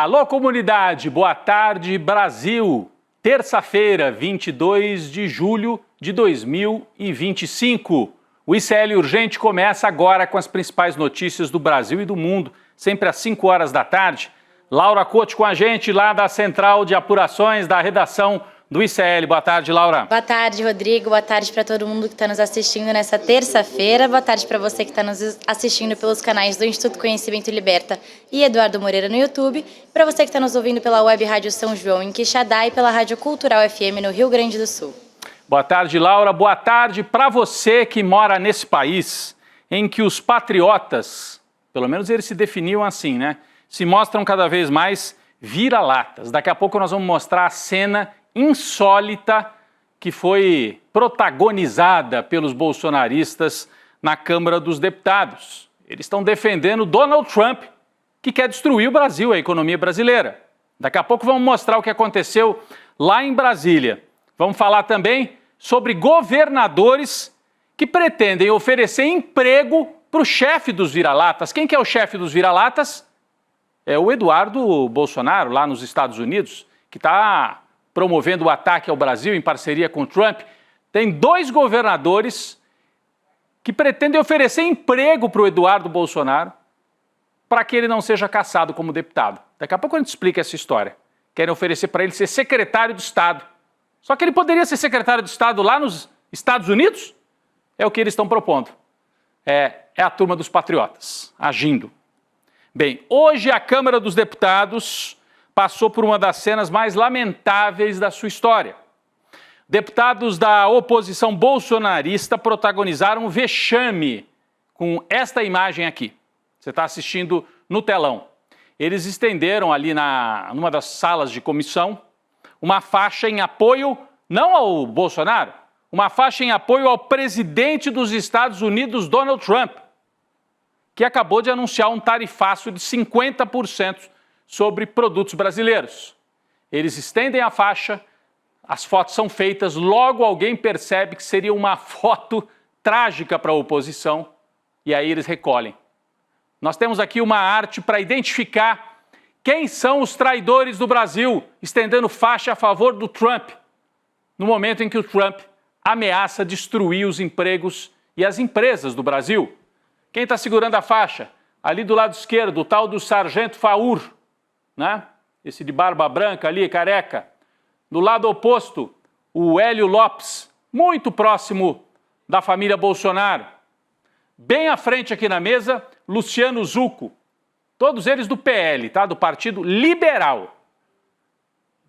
Alô, comunidade, boa tarde, Brasil. Terça-feira, 22 de julho de 2025. O ICL Urgente começa agora com as principais notícias do Brasil e do mundo, sempre às 5 horas da tarde. Laura Couto com a gente lá da Central de Apurações da redação do ICL. Boa tarde, Laura. Boa tarde, Rodrigo. Boa tarde para todo mundo que está nos assistindo nessa terça-feira. Boa tarde para você que está nos assistindo pelos canais do Instituto Conhecimento Liberta e Eduardo Moreira no YouTube. Para você que está nos ouvindo pela Web Rádio São João em Quixadá e pela Rádio Cultural FM no Rio Grande do Sul. Boa tarde, Laura. Boa tarde para você que mora nesse país em que os patriotas, pelo menos eles se definiam assim, né? Se mostram cada vez mais vira-latas. Daqui a pouco nós vamos mostrar a cena insólita que foi protagonizada pelos bolsonaristas na Câmara dos Deputados. Eles estão defendendo Donald Trump, que quer destruir o Brasil, a economia brasileira. Daqui a pouco vamos mostrar o que aconteceu lá em Brasília. Vamos falar também sobre governadores que pretendem oferecer emprego para o chefe dos vira-latas. Quem que é o chefe dos vira-latas? É o Eduardo Bolsonaro, lá nos Estados Unidos, que está promovendo o ataque ao Brasil em parceria com Trump. Tem 2 governadores que pretendem oferecer emprego para o Eduardo Bolsonaro para que ele não seja cassado como deputado. Daqui a pouco a gente explica essa história. Querem oferecer para ele ser secretário de Estado. Só que ele poderia ser secretário de Estado lá nos Estados Unidos? É o que eles estão propondo. É a turma dos patriotas agindo. Bem, hoje a Câmara dos Deputados passou por uma das cenas mais lamentáveis da sua história. Deputados da oposição bolsonarista protagonizaram um vexame com esta imagem aqui. Você está assistindo no telão. Eles estenderam ali numa das salas de comissão uma faixa em apoio, não ao Bolsonaro, uma faixa em apoio ao presidente dos Estados Unidos, Donald Trump, que acabou de anunciar um tarifaço de 50% sobre produtos brasileiros. Eles estendem a faixa, as fotos são feitas, logo alguém percebe que seria uma foto trágica para a oposição e aí eles recolhem. Nós temos aqui uma arte para identificar quem são os traidores do Brasil, estendendo faixa a favor do Trump, no momento em que o Trump ameaça destruir os empregos e as empresas do Brasil. Quem está segurando a faixa? Ali do lado esquerdo, o tal do Sargento Faur, né? Esse de barba branca ali, careca. Do lado oposto, o Hélio Lopes, muito próximo da família Bolsonaro. Bem à frente aqui na mesa, Luciano Zucco. Todos eles do PL, tá? Do Partido Liberal.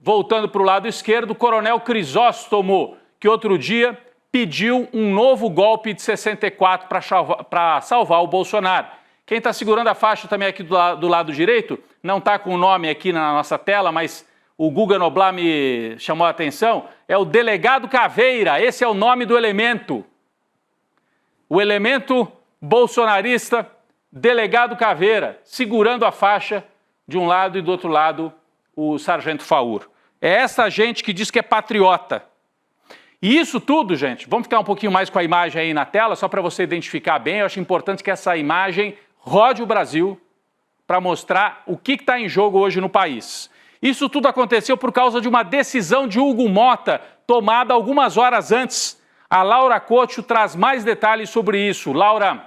Voltando para o lado esquerdo, o Coronel Crisóstomo, que outro dia pediu um novo golpe de 64 para salvar o Bolsonaro. Quem está segurando a faixa também aqui do lado direito, não está com o nome aqui na nossa tela, mas o Guga Noblar me chamou a atenção, é o Delegado Caveira, esse é o nome do elemento. O elemento bolsonarista, Delegado Caveira, segurando a faixa de um lado e do outro lado o Sargento Faur. É essa gente que diz que é patriota. E isso tudo, gente, vamos ficar um pouquinho mais com a imagem aí na tela, só para você identificar bem. Eu acho importante que essa imagem rode o Brasil para mostrar o que está em jogo hoje no país. Isso tudo aconteceu por causa de uma decisão de Hugo Motta, tomada algumas horas antes. A Laura Couto traz mais detalhes sobre isso. Laura.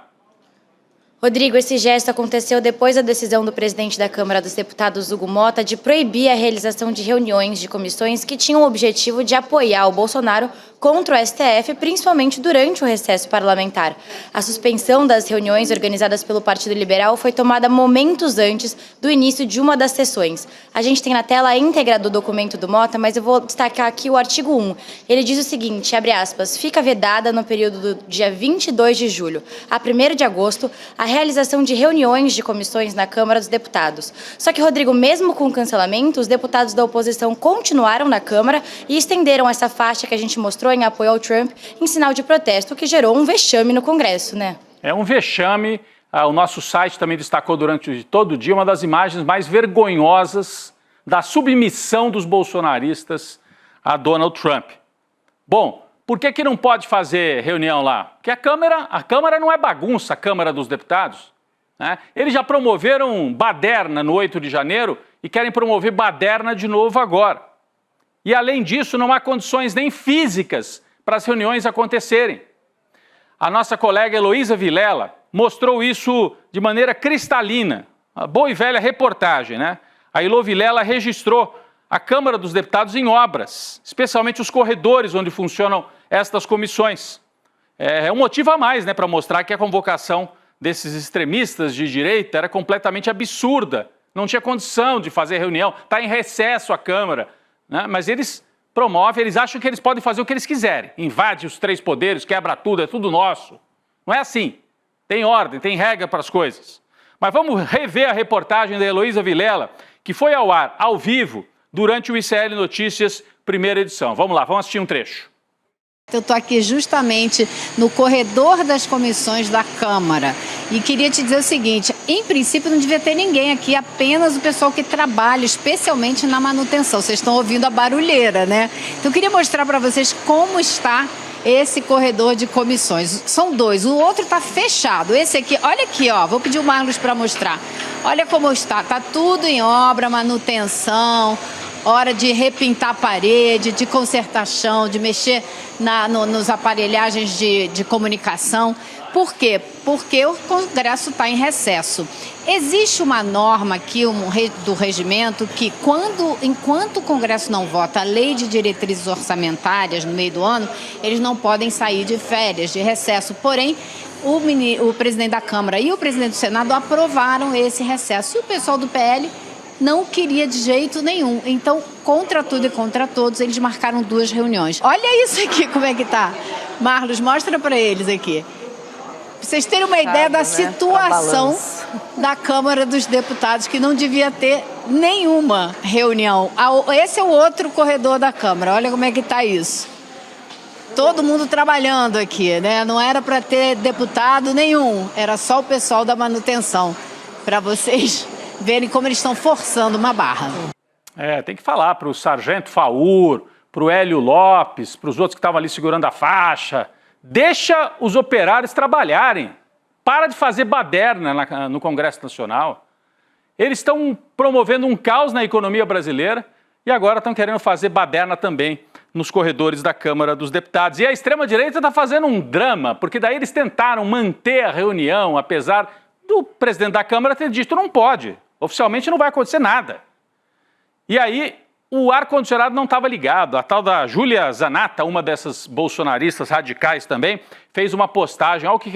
Rodrigo, esse gesto aconteceu depois da decisão do presidente da Câmara dos Deputados, Hugo Motta, de proibir a realização de reuniões de comissões que tinham o objetivo de apoiar o Bolsonaro contra o STF, principalmente durante o recesso parlamentar. A suspensão das reuniões organizadas pelo Partido Liberal foi tomada momentos antes do início de uma das sessões. A gente tem na tela a íntegra do documento do Motta, mas eu vou destacar aqui o artigo 1. Ele diz o seguinte, abre aspas, fica vedada no período do dia 22 de julho a 1º de agosto a realização de reuniões de comissões na Câmara dos Deputados. Só que, Rodrigo, mesmo com o cancelamento, os deputados da oposição continuaram na Câmara e estenderam essa faixa que a gente mostrou em apoio ao Trump em sinal de protesto, que gerou um vexame no Congresso, né? É um vexame. O nosso site também destacou durante todo o dia uma das imagens mais vergonhosas da submissão dos bolsonaristas a Donald Trump. Bom, por que não pode fazer reunião lá? Porque a Câmara não é bagunça, a Câmara dos Deputados, né? Eles já promoveram baderna no 8 de janeiro e querem promover baderna de novo agora. E, além disso, não há condições nem físicas para as reuniões acontecerem. A nossa colega Heloísa Vilela mostrou isso de maneira cristalina. Uma boa e velha reportagem, né? A Elo Vilela registrou a Câmara dos Deputados em obras, especialmente os corredores onde funcionam estas comissões. É um motivo a mais, né, para mostrar que a convocação desses extremistas de direita era completamente absurda. Não tinha condição de fazer reunião, está em recesso a Câmara, né? Mas eles promovem, eles acham que eles podem fazer o que eles quiserem. Invade os três poderes, quebra tudo, é tudo nosso. Não é assim. Tem ordem, tem regra para as coisas. Mas vamos rever a reportagem da Heloísa Vilela, que foi ao ar, ao vivo, durante o ICL Notícias, primeira edição. Vamos lá, vamos assistir um trecho. Eu estou aqui justamente no corredor das comissões da Câmara e queria te dizer o seguinte, em princípio não devia ter ninguém aqui, apenas o pessoal que trabalha, especialmente na manutenção. Vocês estão ouvindo a barulheira, né? Então eu queria mostrar para vocês como está esse corredor de comissões. São dois, o outro está fechado. Esse aqui, olha aqui, ó, vou pedir o Marlos para mostrar. Olha como está tudo em obra, manutenção, hora de repintar a parede, de consertar chão, de mexer nos aparelhagens de comunicação. Por quê? Porque o Congresso está em recesso. Existe uma norma aqui do regimento que, enquanto o Congresso não vota a lei de diretrizes orçamentárias no meio do ano, eles não podem sair de férias, de recesso. Porém, o presidente da Câmara e o presidente do Senado aprovaram esse recesso. E o pessoal do PL não queria de jeito nenhum. Então, contra tudo e contra todos, eles marcaram 2 reuniões. Olha isso aqui, como é que tá. Marlos, mostra para eles aqui. Pra vocês terem uma ideia da situação da Câmara dos Deputados, que não devia ter nenhuma reunião. Esse é o outro corredor da Câmara. Olha como é que tá isso. Todo mundo trabalhando aqui, né? Não era para ter deputado nenhum. Era só o pessoal da manutenção. Para vocês verem como eles estão forçando uma barra. Tem que falar para o Sargento Faur, para o Hélio Lopes, para os outros que estavam ali segurando a faixa. Deixa os operários trabalharem. Para de fazer baderna no Congresso Nacional. Eles estão promovendo um caos na economia brasileira e agora estão querendo fazer baderna também nos corredores da Câmara dos Deputados. E a extrema-direita está fazendo um drama, porque daí eles tentaram manter a reunião, apesar do presidente da Câmara ter dito não pode. Oficialmente não vai acontecer nada. E aí o ar-condicionado não estava ligado. A tal da Júlia Zanata, uma dessas bolsonaristas radicais também, fez uma postagem. Olha o que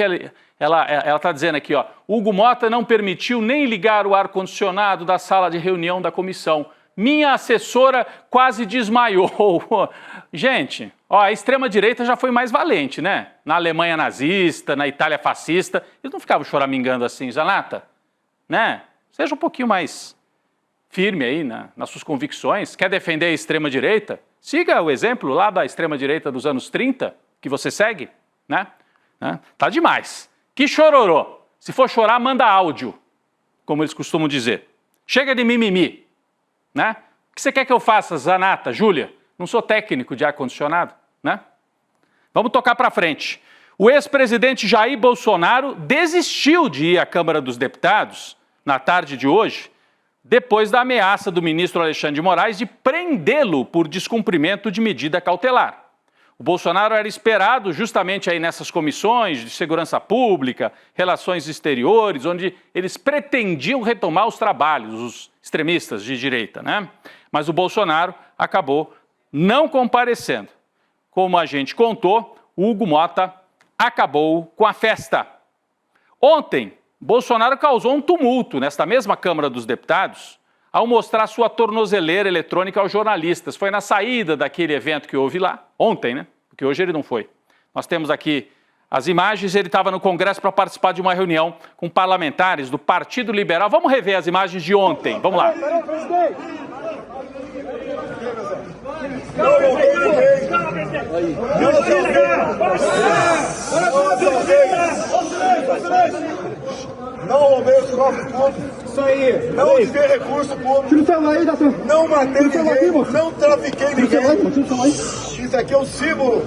ela está dizendo aqui, ó. Hugo Mota não permitiu nem ligar o ar-condicionado da sala de reunião da comissão. Minha assessora quase desmaiou. Gente, ó, a extrema-direita já foi mais valente, né? Na Alemanha nazista, na Itália fascista, eles não ficavam choramingando assim, Zanata, né? Seja um pouquinho mais firme aí nas suas convicções. Quer defender a extrema-direita? Siga o exemplo lá da extrema-direita dos anos 30, que você segue, né? Tá demais. Que chororô. Se for chorar, manda áudio, como eles costumam dizer. Chega de mimimi, né? O que você quer que eu faça, Zanata, Júlia? Não sou técnico de ar-condicionado, né? Vamos tocar para frente. O ex-presidente Jair Bolsonaro desistiu de ir à Câmara dos Deputados na tarde de hoje, depois da ameaça do ministro Alexandre de Moraes de prendê-lo por descumprimento de medida cautelar. O Bolsonaro era esperado justamente aí nessas comissões de segurança pública, relações exteriores, onde eles pretendiam retomar os trabalhos, os extremistas de direita, né? Mas o Bolsonaro acabou não comparecendo. Como a gente contou, o Hugo Mota acabou com a festa. Ontem, Bolsonaro causou um tumulto nesta mesma Câmara dos Deputados ao mostrar sua tornozeleira eletrônica aos jornalistas. Foi na saída daquele evento que houve lá, ontem, né? Porque hoje ele não foi. Nós temos aqui as imagens, ele estava no Congresso para participar de uma reunião com parlamentares do Partido Liberal. Vamos rever as imagens de ontem, vamos lá. Não roubei os cofres públicos. Isso aí. Não usei recurso público. Tira o celular aí, Dação. Não matei ninguém. Não trafiquei ninguém. Isso aqui é o símbolo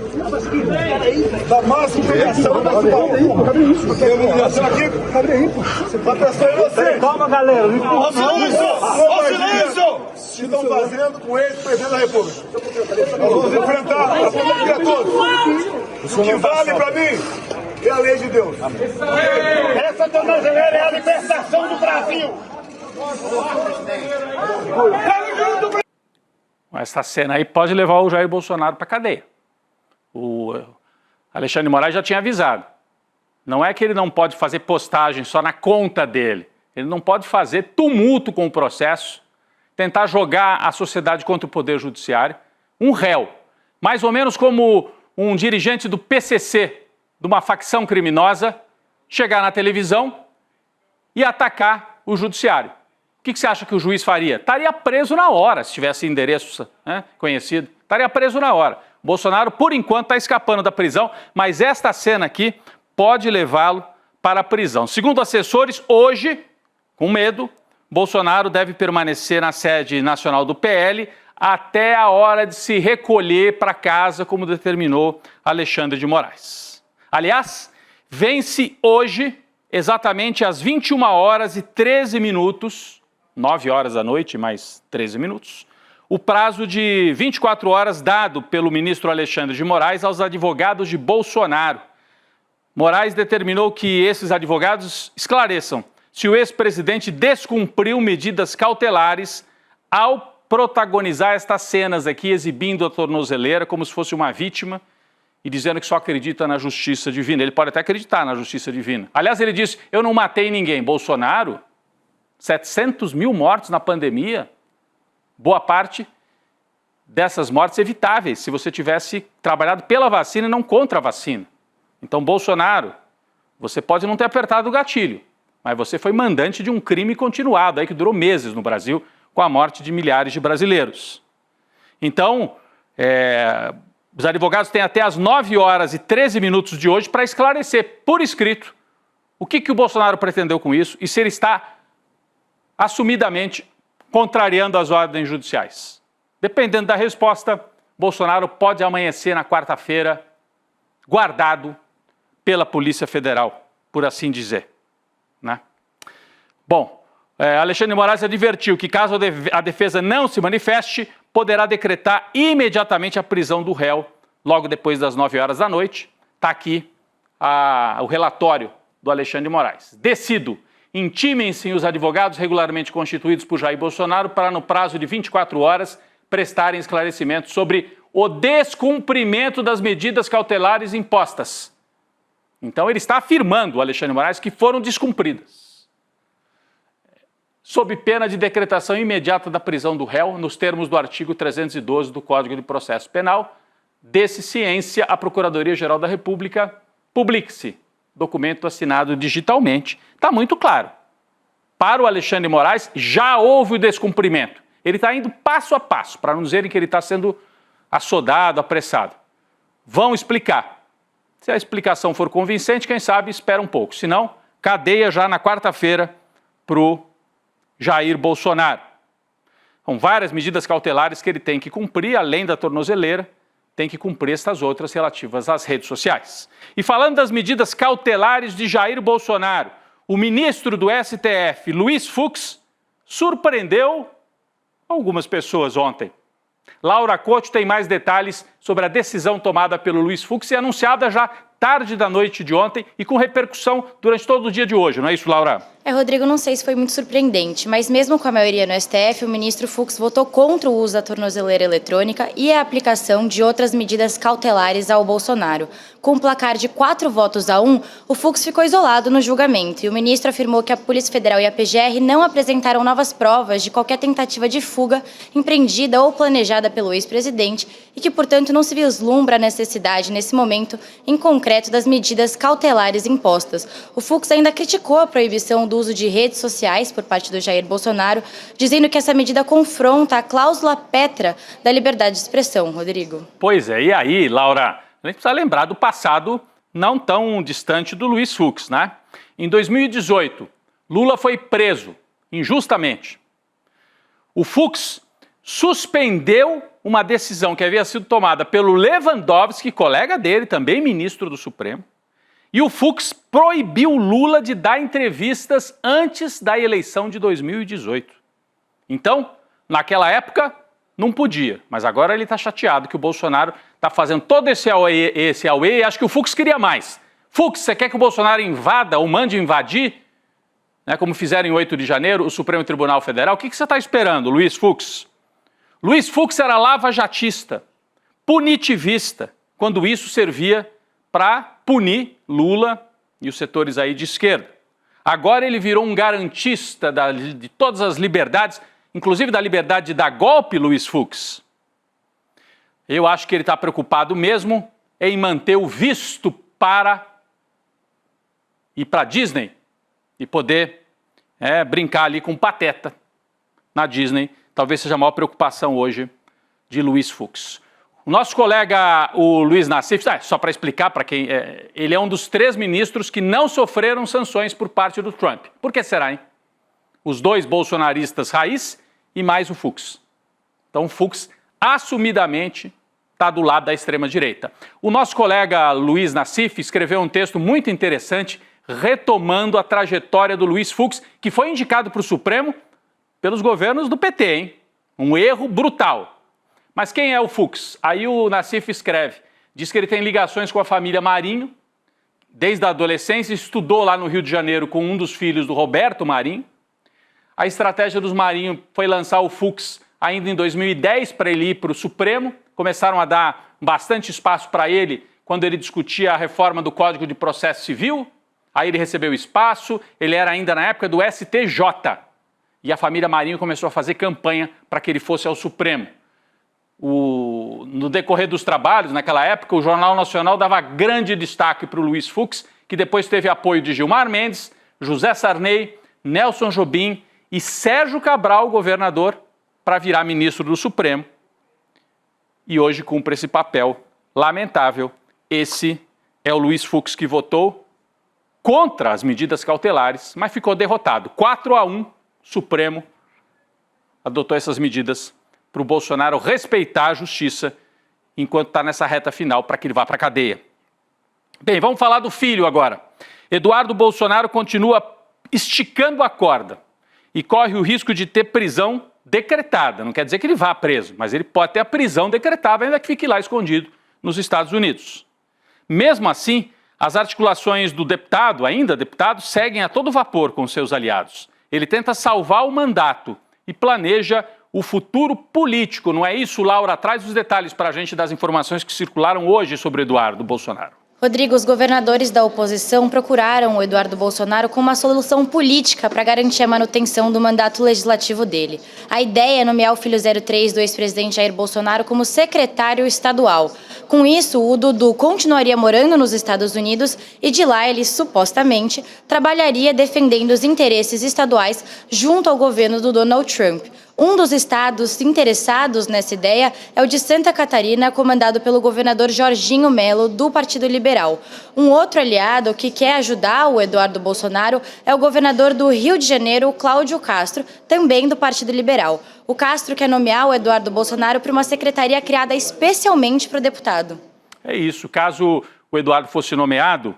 da massificação da cidade. Cadê isso? Tem humilhação aqui? Cadê isso? Você tá pensando em você. Calma, galera. Não empurra, não. Silêncio! estão fazendo com o ex-presidente da República. Nós vamos enfrentar a política a todos. O que vale para mim é a lei de Deus. Essa tornozeleira é a libertação do Brasil. Essa cena aí pode levar o Jair Bolsonaro para a cadeia. O Alexandre de Moraes já tinha avisado. Não é que ele não pode fazer postagem só na conta dele. Ele não pode fazer tumulto com o processo, tentar jogar a sociedade contra o Poder Judiciário. Um réu, mais ou menos como um dirigente do PCC, de uma facção criminosa, chegar na televisão e atacar o judiciário. O que você acha que o juiz faria? Estaria preso na hora, se tivesse endereço conhecido. Estaria preso na hora. Bolsonaro, por enquanto, está escapando da prisão, mas esta cena aqui pode levá-lo para a prisão. Segundo assessores, hoje, com medo, Bolsonaro deve permanecer na sede nacional do PL até a hora de se recolher para casa, como determinou Alexandre de Moraes. Aliás, vence hoje, exatamente às 21 horas e 13 minutos, 9 horas da noite, mais 13 minutos, o prazo de 24 horas dado pelo ministro Alexandre de Moraes aos advogados de Bolsonaro. Moraes determinou que esses advogados esclareçam se o ex-presidente descumpriu medidas cautelares ao protagonizar estas cenas aqui, exibindo a tornozeleira como se fosse uma vítima e dizendo que só acredita na justiça divina. Ele pode até acreditar na justiça divina. Aliás, ele disse, eu não matei ninguém. Bolsonaro, 700 mil mortos na pandemia, boa parte dessas mortes evitáveis, se você tivesse trabalhado pela vacina e não contra a vacina. Então, Bolsonaro, você pode não ter apertado o gatilho, mas você foi mandante de um crime continuado, aí que durou meses no Brasil, com a morte de milhares de brasileiros. Então, os advogados têm até as 9 horas e 13 minutos de hoje para esclarecer por escrito o que o Bolsonaro pretendeu com isso e se ele está assumidamente contrariando as ordens judiciais. Dependendo da resposta, Bolsonaro pode amanhecer na quarta-feira guardado pela Polícia Federal, por assim dizer. Né? Bom, Alexandre de Moraes advertiu que caso a defesa não se manifeste, poderá decretar imediatamente a prisão do réu logo depois das 9 horas da noite. Está aqui o relatório do Alexandre de Moraes. Decido, intimem-se os advogados regularmente constituídos por Jair Bolsonaro para, no prazo de 24 horas, prestarem esclarecimentos sobre o descumprimento das medidas cautelares impostas. Então ele está afirmando, o Alexandre de Moraes, que foram descumpridas. Sob pena de decretação imediata da prisão do réu, nos termos do artigo 312 do Código de Processo Penal, desse ciência a Procuradoria-Geral da República, publique-se. Documento assinado digitalmente. Está muito claro. Para o Alexandre de Moraes, já houve o descumprimento. Ele está indo passo a passo, para não dizerem que ele está sendo assodado, apressado. Vão explicar. Se a explicação for convincente, quem sabe espera um pouco. Se não, cadeia já na quarta-feira para o Jair Bolsonaro. São várias medidas cautelares que ele tem que cumprir, além da tornozeleira, tem que cumprir estas outras relativas às redes sociais. E falando das medidas cautelares de Jair Bolsonaro, o ministro do STF, Luiz Fux, surpreendeu algumas pessoas ontem. Laura Couto tem mais detalhes sobre a decisão tomada pelo Luiz Fux e anunciada já tarde da noite de ontem e com repercussão durante todo o dia de hoje, não é isso, Laura? Rodrigo, não sei se foi muito surpreendente, mas mesmo com a maioria no STF, o ministro Fux votou contra o uso da tornozeleira eletrônica e a aplicação de outras medidas cautelares ao Bolsonaro. Com um placar de 4 votos a 1, o Fux ficou isolado no julgamento e o ministro afirmou que a Polícia Federal e a PGR não apresentaram novas provas de qualquer tentativa de fuga empreendida ou planejada pelo ex-presidente e que, portanto, não se vislumbra a necessidade, nesse momento, em concreto, das medidas cautelares impostas. O Fux ainda criticou a proibição do uso de redes sociais por parte do Jair Bolsonaro, dizendo que essa medida confronta a cláusula pétrea da liberdade de expressão, Rodrigo. Pois é, e aí, Laura, a gente precisa lembrar do passado não tão distante do Luiz Fux, né? Em 2018, Lula foi preso injustamente. O Fux suspendeu uma decisão que havia sido tomada pelo Lewandowski, colega dele, também ministro do Supremo, e o Fux proibiu Lula de dar entrevistas antes da eleição de 2018. Então, naquela época não podia, mas agora ele está chateado que o Bolsonaro está fazendo todo esse auê, e acho que o Fux queria mais. Fux, você quer que o Bolsonaro invada ou mande invadir, né, como fizeram em 8 de janeiro, o Supremo Tribunal Federal? O que você está esperando, Luiz Fux? Luiz Fux era lavajatista, punitivista, quando isso servia para punir Lula e os setores aí de esquerda. Agora ele virou um garantista de todas as liberdades, inclusive da liberdade de dar golpe, Luiz Fux. Eu acho que ele está preocupado mesmo em manter o visto para ir para a Disney e poder brincar ali com Pateta na Disney. Talvez seja a maior preocupação hoje de Luiz Fux. O nosso colega, o Luiz Nassif, só para explicar para quem... ele é um dos 3 ministros que não sofreram sanções por parte do Trump. Por que será, hein? Os 2 bolsonaristas raiz e mais o Fux. Então o Fux assumidamente está do lado da extrema-direita. O nosso colega Luiz Nassif escreveu um texto muito interessante retomando a trajetória do Luiz Fux, que foi indicado para o Supremo pelos governos do PT, hein? Um erro brutal. Mas quem é o Fux? Aí o Nassif escreve, diz que ele tem ligações com a família Marinho, desde a adolescência, estudou lá no Rio de Janeiro com um dos filhos do Roberto Marinho. A estratégia dos Marinho foi lançar o Fux ainda em 2010 para ele ir para o Supremo. Começaram a dar bastante espaço para ele quando ele discutia a reforma do Código de Processo Civil. Aí ele recebeu espaço, ele era ainda na época do STJ. E a família Marinho começou a fazer campanha para que ele fosse ao Supremo. No decorrer dos trabalhos, naquela época, o Jornal Nacional dava grande destaque para o Luiz Fux, que depois teve apoio de Gilmar Mendes, José Sarney, Nelson Jobim e Sérgio Cabral, governador, para virar ministro do Supremo. E hoje cumpre esse papel lamentável. Esse é o Luiz Fux que votou contra as medidas cautelares, mas ficou derrotado. 4-1, Supremo adotou essas medidas para o Bolsonaro respeitar a justiça enquanto está nessa reta final para que ele vá para a cadeia. Bem, vamos falar do filho agora. Eduardo Bolsonaro continua esticando a corda e corre o risco de ter prisão decretada. Não quer dizer que ele vá preso, mas ele pode ter a prisão decretada, ainda que fique lá escondido nos Estados Unidos. Mesmo assim, as articulações do deputado, ainda deputado, seguem a todo vapor com seus aliados. Ele tenta salvar o mandato e planeja o futuro político. Não é isso, Laura? Traz os detalhes para a gente das informações que circularam hoje sobre Eduardo Bolsonaro. Rodrigo, os governadores da oposição procuraram o Eduardo Bolsonaro com uma solução política para garantir a manutenção do mandato legislativo dele. A ideia é nomear o filho 03 do ex-presidente Jair Bolsonaro como secretário estadual. Com isso, o Dudu continuaria morando nos Estados Unidos e de lá ele, supostamente, trabalharia defendendo os interesses estaduais junto ao governo do Donald Trump. Um dos estados interessados nessa ideia é o de Santa Catarina, comandado pelo governador Jorginho Melo, do Partido Liberal. Um outro aliado que quer ajudar o Eduardo Bolsonaro é o governador do Rio de Janeiro, Cláudio Castro, também do Partido Liberal. O Castro quer nomear o Eduardo Bolsonaro para uma secretaria criada especialmente para o deputado. É isso. Caso o Eduardo fosse nomeado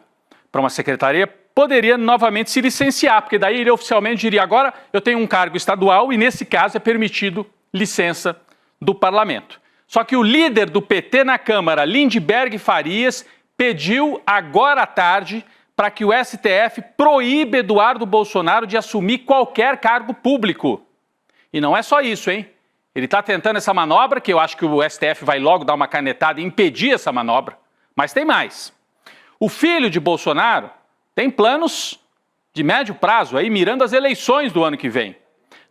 para uma secretaria, poderia novamente se licenciar, porque daí ele oficialmente diria, agora eu tenho um cargo estadual e nesse caso é permitido licença do parlamento. Só que o líder do PT na Câmara, Lindbergh Farias, pediu agora à tarde para que o STF proíba Eduardo Bolsonaro de assumir qualquer cargo público. E não é só isso, hein? Ele está tentando essa manobra, que eu acho que o STF vai logo dar uma canetada e impedir essa manobra, mas tem mais. O filho de Bolsonaro tem planos de médio prazo, aí mirando as eleições do ano que vem.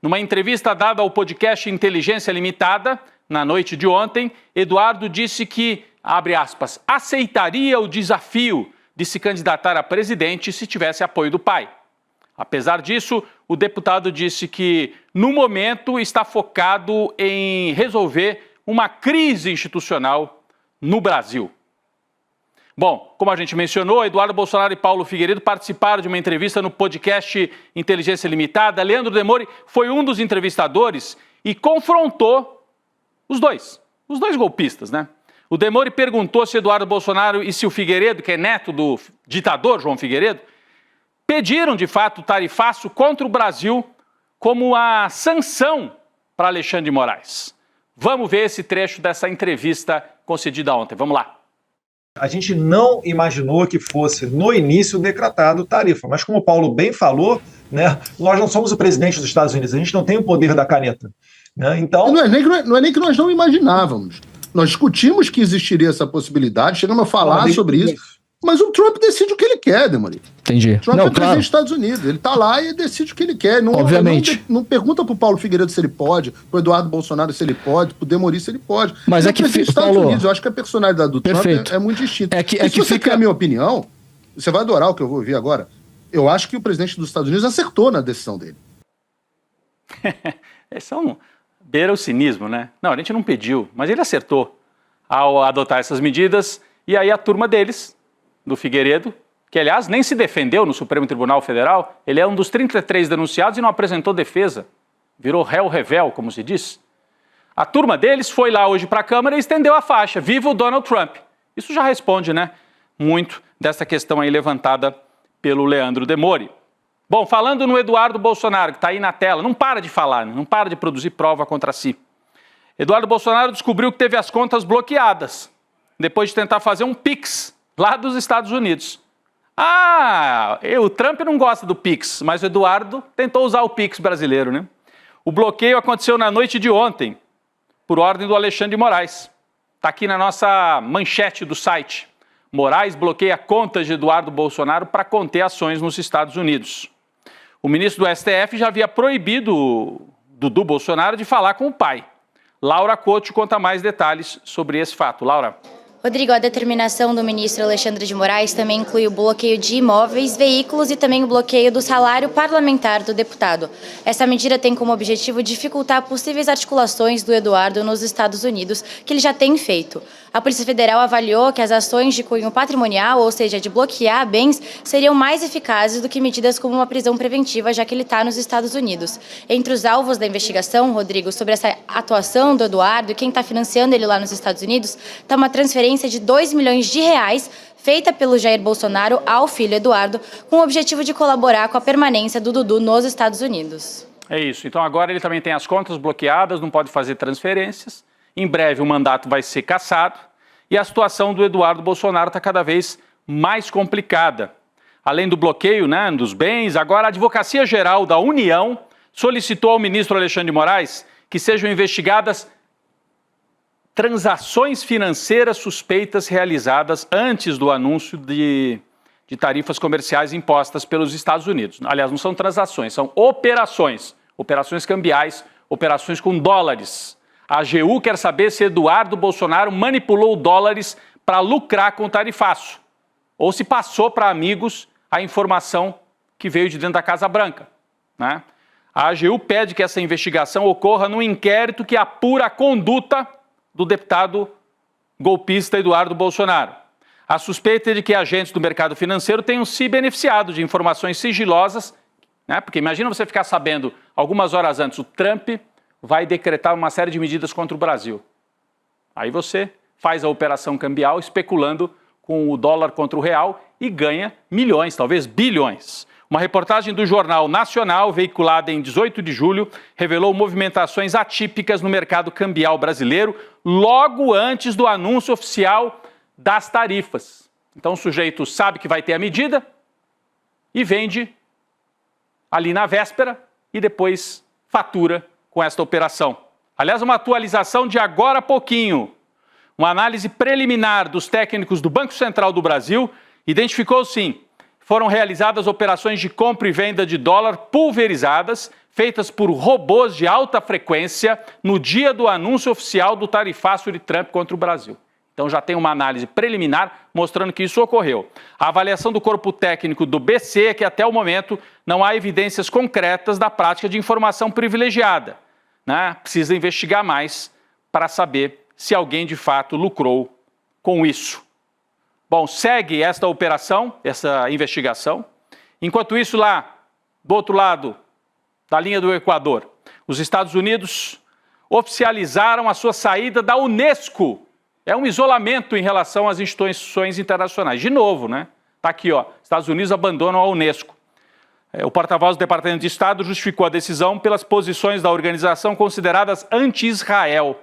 Numa entrevista dada ao podcast Inteligência Limitada, na noite de ontem, Eduardo disse que, abre aspas, aceitaria o desafio de se candidatar a presidente se tivesse apoio do pai. Apesar disso, o deputado disse que, no momento, está focado em resolver uma crise institucional no Brasil. Bom, como a gente mencionou, Eduardo Bolsonaro e Paulo Figueiredo participaram de uma entrevista no podcast Inteligência Limitada. Leandro Demori foi um dos entrevistadores e confrontou os dois golpistas, né? O Demori perguntou se Eduardo Bolsonaro e se o Figueiredo, que é neto do ditador João Figueiredo, pediram de fato o tarifaço contra o Brasil como a sanção para Alexandre de Moraes. Vamos ver esse trecho dessa entrevista concedida ontem. Vamos lá. A gente não imaginou que fosse, no início, decretado tarifa. Mas como o Paulo bem falou, né, nós não somos o presidente dos Estados Unidos, a gente não tem o poder da caneta. Né? Então... Não é nem que nós não imaginávamos. Nós discutimos que existiria essa possibilidade, chegamos a falar sobre isso. Mas o Trump decide o que ele quer, Demari. Entendi. Trump é presidente dos Estados Unidos. Ele tá lá e decide o que ele quer. Não, obviamente. Não pergunta pro Paulo Figueiredo se ele pode, pro Eduardo Bolsonaro se ele pode, pro Demori se ele pode. Mas ele é que presidente dos Estados Unidos. Eu acho que a personalidade do Trump é muito distinta. Se você quer a minha opinião, você vai adorar o que eu vou ouvir agora. Eu acho que o presidente dos Estados Unidos acertou na decisão dele. Esse é beira o cinismo, né? Não, a gente não pediu, mas ele acertou ao adotar essas medidas. E aí a turma deles, do Figueiredo, que aliás nem se defendeu no Supremo Tribunal Federal, ele é um dos 33 denunciados e não apresentou defesa. Virou réu revel, como se diz. A turma deles foi lá hoje para a Câmara e estendeu a faixa. Viva o Donald Trump. Isso já responde, né, muito dessa questão aí levantada pelo Leandro Demori. Bom, falando no Eduardo Bolsonaro, que está aí na tela, não para de falar, não para de produzir prova contra si. Eduardo Bolsonaro descobriu que teve as contas bloqueadas, depois de tentar fazer um Pix lá dos Estados Unidos. O Trump não gosta do Pix, mas o Eduardo tentou usar o Pix brasileiro, né? O bloqueio aconteceu na noite de ontem, por ordem do Alexandre de Moraes. Está aqui na nossa manchete do site. Moraes bloqueia contas de Eduardo Bolsonaro para conter ações nos Estados Unidos. O ministro do STF já havia proibido Dudu Bolsonaro de falar com o pai. Laura Couto conta mais detalhes sobre esse fato. Laura. Rodrigo, a determinação do ministro Alexandre de Moraes também inclui o bloqueio de imóveis, veículos e também o bloqueio do salário parlamentar do deputado. Essa medida tem como objetivo dificultar possíveis articulações do Eduardo nos Estados Unidos, que ele já tem feito. A Polícia Federal avaliou que as ações de cunho patrimonial, ou seja, de bloquear bens, seriam mais eficazes do que medidas como uma prisão preventiva, já que ele está nos Estados Unidos. Entre os alvos da investigação, Rodrigo, sobre essa atuação do Eduardo e quem está financiando ele lá nos Estados Unidos, está uma transferência de 2 milhões de reais feita pelo Jair Bolsonaro ao filho Eduardo, com o objetivo de colaborar com a permanência do Dudu nos Estados Unidos. É isso. Então agora ele também tem as contas bloqueadas, não pode fazer transferências. Em breve o mandato vai ser cassado e a situação do Eduardo Bolsonaro está cada vez mais complicada. Além do bloqueio, né, dos bens, agora a Advocacia Geral da União solicitou ao ministro Alexandre de Moraes que sejam investigadas transações financeiras suspeitas realizadas antes do anúncio de tarifas comerciais impostas pelos Estados Unidos. Aliás, não são transações, são operações cambiais, operações com dólares. A AGU quer saber se Eduardo Bolsonaro manipulou dólares para lucrar com o tarifaço, ou se passou para amigos a informação que veio de dentro da Casa Branca, né? A AGU pede que essa investigação ocorra num inquérito que apura a conduta do deputado golpista Eduardo Bolsonaro. A suspeita é de que agentes do mercado financeiro tenham se beneficiado de informações sigilosas, né? Porque imagina você ficar sabendo, algumas horas antes, o Trump vai decretar uma série de medidas contra o Brasil. Aí você faz a operação cambial especulando com o dólar contra o real e ganha milhões, talvez bilhões. Uma reportagem do Jornal Nacional, veiculada em 18 de julho, revelou movimentações atípicas no mercado cambial brasileiro logo antes do anúncio oficial das tarifas. Então o sujeito sabe que vai ter a medida e vende ali na véspera e depois fatura com esta operação. Aliás, uma atualização de agora há pouquinho. Uma análise preliminar dos técnicos do Banco Central do Brasil identificou, sim, foram realizadas operações de compra e venda de dólar pulverizadas, feitas por robôs de alta frequência no dia do anúncio oficial do tarifaço de Trump contra o Brasil. Então já tem uma análise preliminar mostrando que isso ocorreu. A avaliação do corpo técnico do BC é que até o momento não há evidências concretas da prática de informação privilegiada, né? Precisa investigar mais para saber se alguém de fato lucrou com isso. Bom, segue esta operação, essa investigação. Enquanto isso, lá do outro lado da linha do Equador, os Estados Unidos oficializaram a sua saída da Unesco. É um isolamento em relação às instituições internacionais. De novo, né? Está aqui, ó, Estados Unidos abandonam a Unesco. O porta-voz do Departamento de Estado justificou a decisão pelas posições da organização consideradas anti-Israel.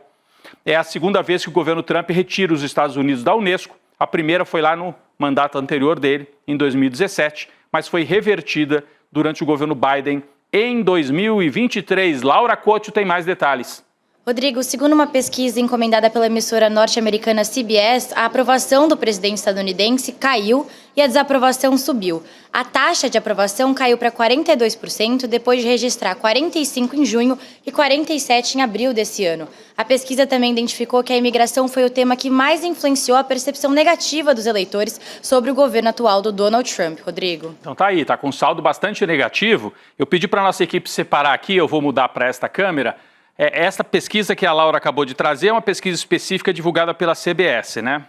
É a segunda vez que o governo Trump retira os Estados Unidos da Unesco. A primeira foi lá no mandato anterior dele, em 2017, mas foi revertida durante o governo Biden em 2023. Laura Couto tem mais detalhes. Rodrigo, segundo uma pesquisa encomendada pela emissora norte-americana CBS, a aprovação do presidente estadunidense caiu e a desaprovação subiu. A taxa de aprovação caiu para 42%, depois de registrar 45% em junho e 47% em abril desse ano. A pesquisa também identificou que a imigração foi o tema que mais influenciou a percepção negativa dos eleitores sobre o governo atual do Donald Trump. Rodrigo. Então tá aí, tá com um saldo bastante negativo. Eu pedi para a nossa equipe separar aqui, eu vou mudar para esta câmera. Essa pesquisa que a Laura acabou de trazer é uma pesquisa específica divulgada pela CBS, né?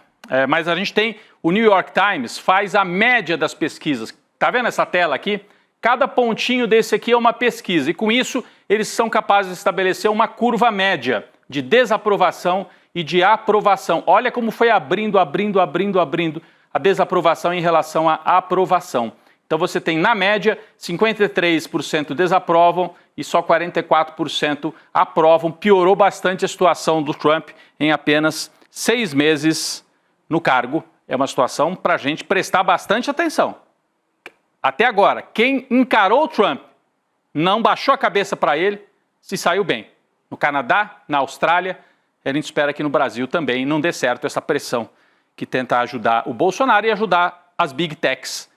Mas a gente tem, o New York Times faz a média das pesquisas. Tá vendo essa tela aqui? Cada pontinho desse aqui é uma pesquisa e com isso eles são capazes de estabelecer uma curva média de desaprovação e de aprovação. Olha como foi abrindo a desaprovação em relação à aprovação. Então você tem, na média, 53% desaprovam e só 44% aprovam. Piorou bastante a situação do Trump em apenas 6 meses no cargo. É uma situação para a gente prestar bastante atenção. Até agora, quem encarou o Trump, não baixou a cabeça para ele, se saiu bem. No Canadá, na Austrália, a gente espera que no Brasil também não dê certo essa pressão que tenta ajudar o Bolsonaro e ajudar as Big Techs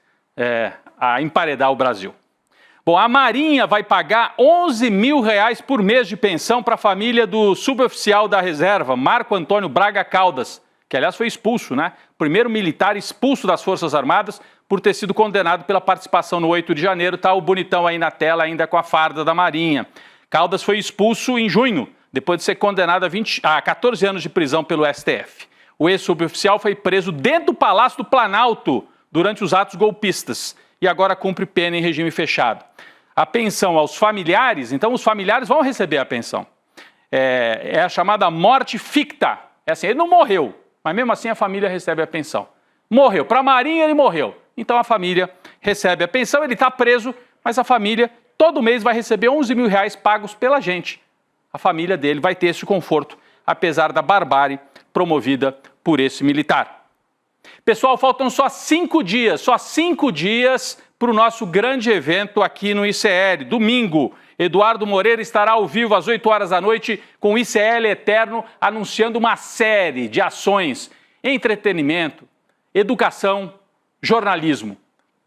a emparedar o Brasil. Bom, a Marinha vai pagar R$11 mil por mês de pensão para a família do suboficial da reserva, Marco Antônio Braga Caldas, que aliás foi expulso, né? Primeiro militar expulso das Forças Armadas por ter sido condenado pela participação no 8 de janeiro. Tá o bonitão aí na tela ainda com a farda da Marinha. Caldas foi expulso em junho, depois de ser condenado a 14 anos de prisão pelo STF. O ex-suboficial foi preso dentro do Palácio do Planalto durante os atos golpistas e agora cumpre pena em regime fechado. A pensão aos familiares, então os familiares vão receber a pensão. É a chamada morte ficta. É assim, ele não morreu, mas mesmo assim a família recebe a pensão. Morreu, para a Marinha ele morreu, então a família recebe a pensão, ele está preso, mas a família todo mês vai receber R$11 mil pagos pela gente. A família dele vai ter esse conforto, apesar da barbárie promovida por esse militar. Pessoal, faltam só 5 dias para o nosso grande evento aqui no ICL. Domingo, Eduardo Moreira estará ao vivo às 8 horas da noite com o ICL Eterno, anunciando uma série de ações, entretenimento, educação, jornalismo.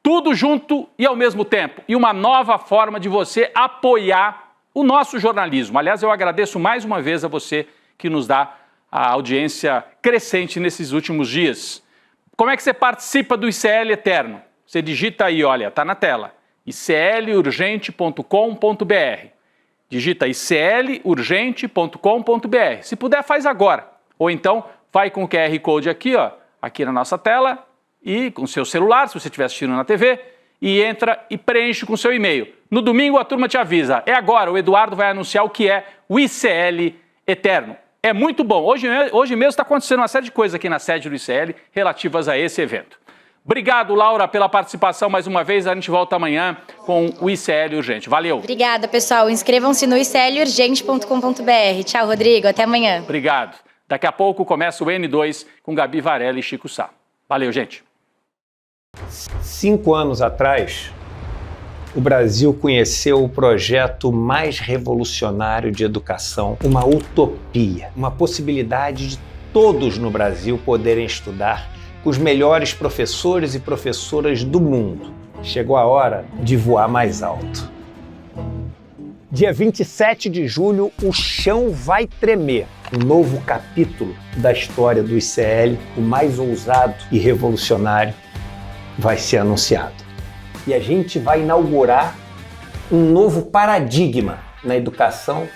Tudo junto e ao mesmo tempo. E uma nova forma de você apoiar o nosso jornalismo. Aliás, eu agradeço mais uma vez a você que nos dá a audiência crescente nesses últimos dias. Como é que você participa do ICL Eterno? Você digita aí, olha, tá na tela, iclurgente.com.br. Digita iclurgente.com.br. Se puder, faz agora. Ou então, vai com o QR Code aqui, ó, aqui na nossa tela, e com o seu celular, se você estiver assistindo na TV, e entra e preenche com o seu e-mail. No domingo, a turma te avisa. É agora, o Eduardo vai anunciar o que é o ICL Eterno. É muito bom. Hoje mesmo está acontecendo uma série de coisas aqui na sede do ICL relativas a esse evento. Obrigado, Laura, pela participação mais uma vez. A gente volta amanhã com o ICL Urgente. Valeu. Obrigada, pessoal. Inscrevam-se no iclurgente.com.br. Tchau, Rodrigo. Até amanhã. Obrigado. Daqui a pouco começa o N2 com Gabi Varela e Chico Sá. Valeu, gente. 5 anos atrás, o Brasil conheceu o projeto mais revolucionário de educação, uma utopia, uma possibilidade de todos no Brasil poderem estudar com os melhores professores e professoras do mundo. Chegou a hora de voar mais alto. Dia 27 de julho, o chão vai tremer. Um novo capítulo da história do ICL, o mais ousado e revolucionário, vai ser anunciado. E a gente vai inaugurar um novo paradigma na educação,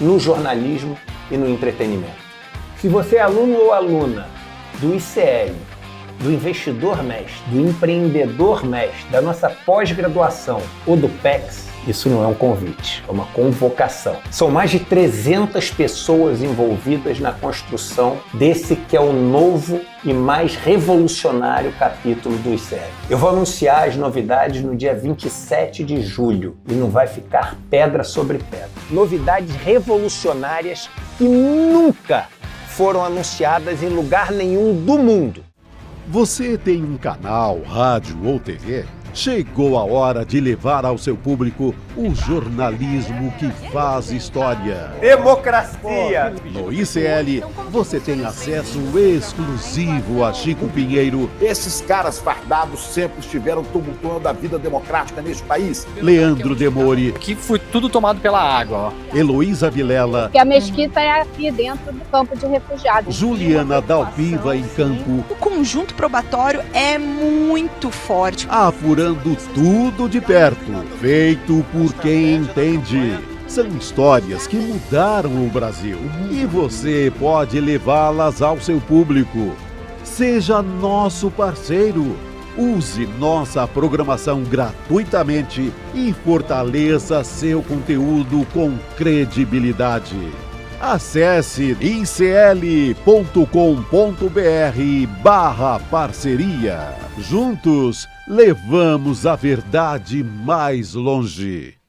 no jornalismo e no entretenimento. Se você é aluno ou aluna do ICL, do Investidor Mestre, do Empreendedor Mestre, da nossa pós-graduação ou do PEX, Isso não é um convite, é uma convocação. São mais de 300 pessoas envolvidas na construção desse que é o novo e mais revolucionário capítulo do ICL. Eu vou anunciar as novidades no dia 27 de julho e não vai ficar pedra sobre pedra. Novidades revolucionárias que nunca foram anunciadas em lugar nenhum do mundo. Você tem um canal, rádio ou TV? Chegou a hora de levar ao seu público o jornalismo que faz história. Democracia! No ICL, você tem acesso exclusivo a Chico Pinheiro. Esses caras fardados sempre estiveram tumultuando a vida democrática neste país. Leandro Demore. Aqui foi tudo tomado pela água. Heloísa Vilela. Que a mesquita é aqui dentro do campo de refugiados. Juliana Dalpiva em campo. O conjunto probatório é muito forte. Apurando tudo de perto, feito por quem entende. São histórias que mudaram o Brasil e você pode levá-las ao seu público. Seja nosso parceiro. Use nossa programação gratuitamente e fortaleça seu conteúdo com credibilidade. Acesse icl.com.br/parceria. Juntos, levamos a verdade mais longe.